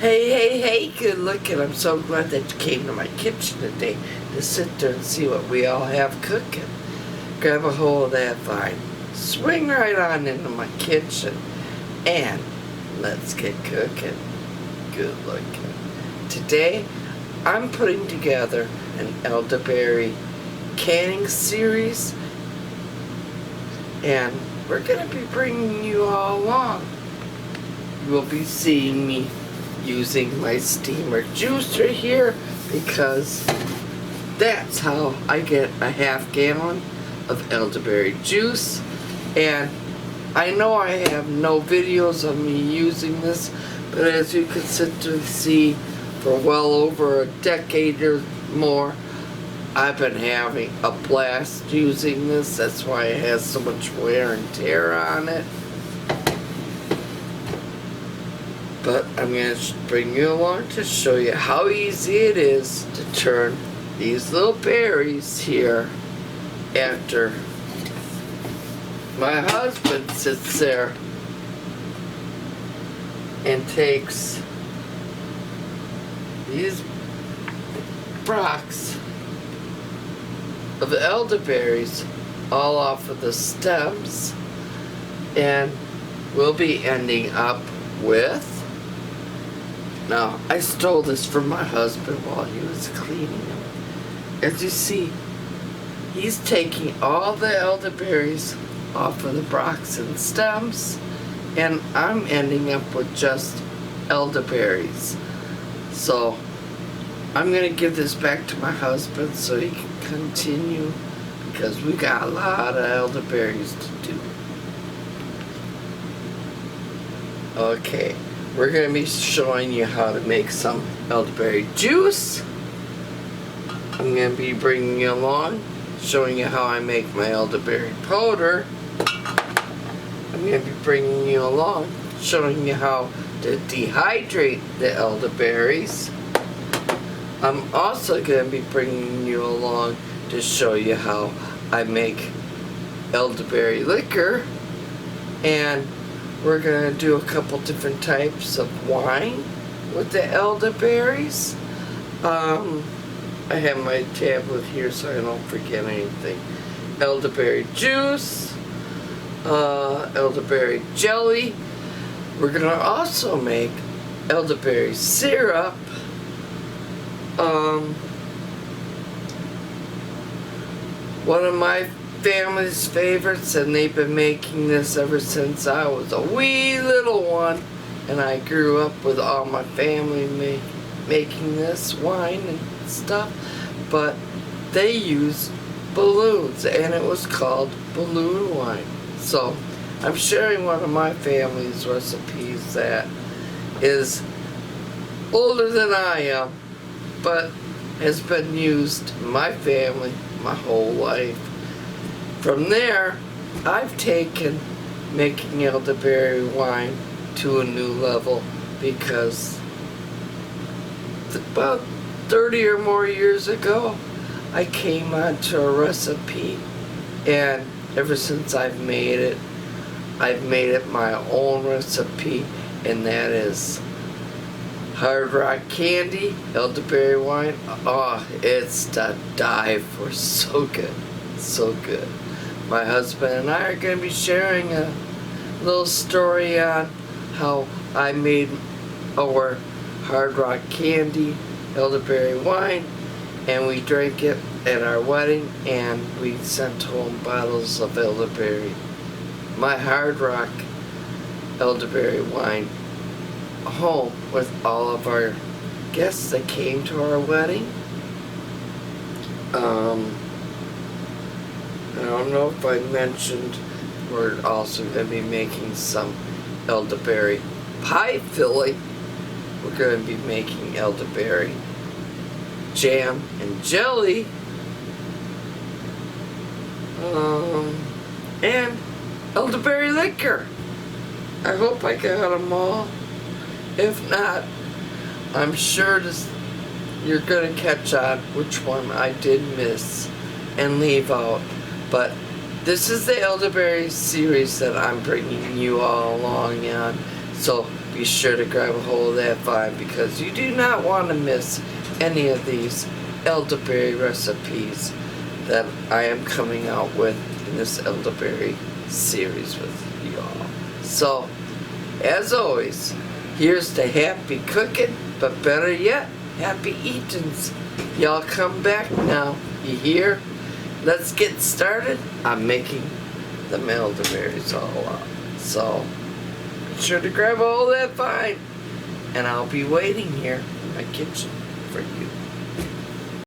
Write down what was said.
Hey, good looking. I'm so glad that you came to my kitchen today to sit there and see what we all have cooking. Grab a hold of that vine, swing right on into my kitchen, and let's get cooking. Good looking. Today, I'm putting together an elderberry canning series, and we're going to be bringing you all along. You will be seeing me using my steamer juicer here because that's how I get a half gallon of elderberry juice. And I know I have no videos of me using this, but as you can sit and see, for well over a decade or more, I've been having a blast using this. That's why it has so much wear and tear on it. But I'm going to bring you along to show you how easy it is to turn these little berries here after my husband sits there and takes these brocks of elderberries all off of the stems, and we'll be ending up with, now I stole this from my husband while he was cleaning them. As you see, he's taking all the elderberries off of the brocks and stems, and I'm ending up with just elderberries. So I'm going to give this back to my husband so he can continue, because we got a lot of elderberries to do. Okay, we're going to be showing you how to make some elderberry juice. I'm going to be bringing you along, showing you how I make my elderberry powder. I'm going to be bringing you along, showing you how to dehydrate the elderberries. I'm also going to be bringing you along to show you how I make elderberry liquor, and we're going to do a couple different types of wine with the elderberries. I have my tablet here so I don't forget anything. Elderberry juice, elderberry jelly. We're going to also make elderberry syrup. One of my family's favorites, and they've been making this ever since I was a wee little one, and I grew up with all my family making this wine and stuff, but they used balloons, and it was called balloon wine. So I'm sharing one of my family's recipes that is older than I am, but has been used in my family my whole life. From there, I've taken making elderberry wine to a new level, because about 30 or more years ago, I came onto a recipe, and ever since I've made it my own recipe, and that is Hard Rock candy, elderberry wine. Oh, it's to die for. So good. So good. My husband and I are going to be sharing a little story on how I made our Hard Rock candy, elderberry wine, and we drank it at our wedding, and we sent home bottles of elderberry. My Hard Rock elderberry wine home with all of our guests that came to our wedding. I don't know if I mentioned, we're also going to be making some elderberry pie filling. We're going to be making elderberry jam and jelly, and elderberry liquor. I hope I got them all. If not, I'm sure you're going to catch on which one I did miss and leave out. But this is the elderberry series that I'm bringing you all along on. So be be sure to grab a hold of that vine because you do not want to miss any of these elderberry recipes that I am coming out with in this elderberry series with y'all. So, as always, here's to happy cooking, but better yet, happy eatings. Y'all come back now. You hear? Let's get started on making the elderberries all up. So, be sure to grab all that vine, and I'll be waiting here in my kitchen for you.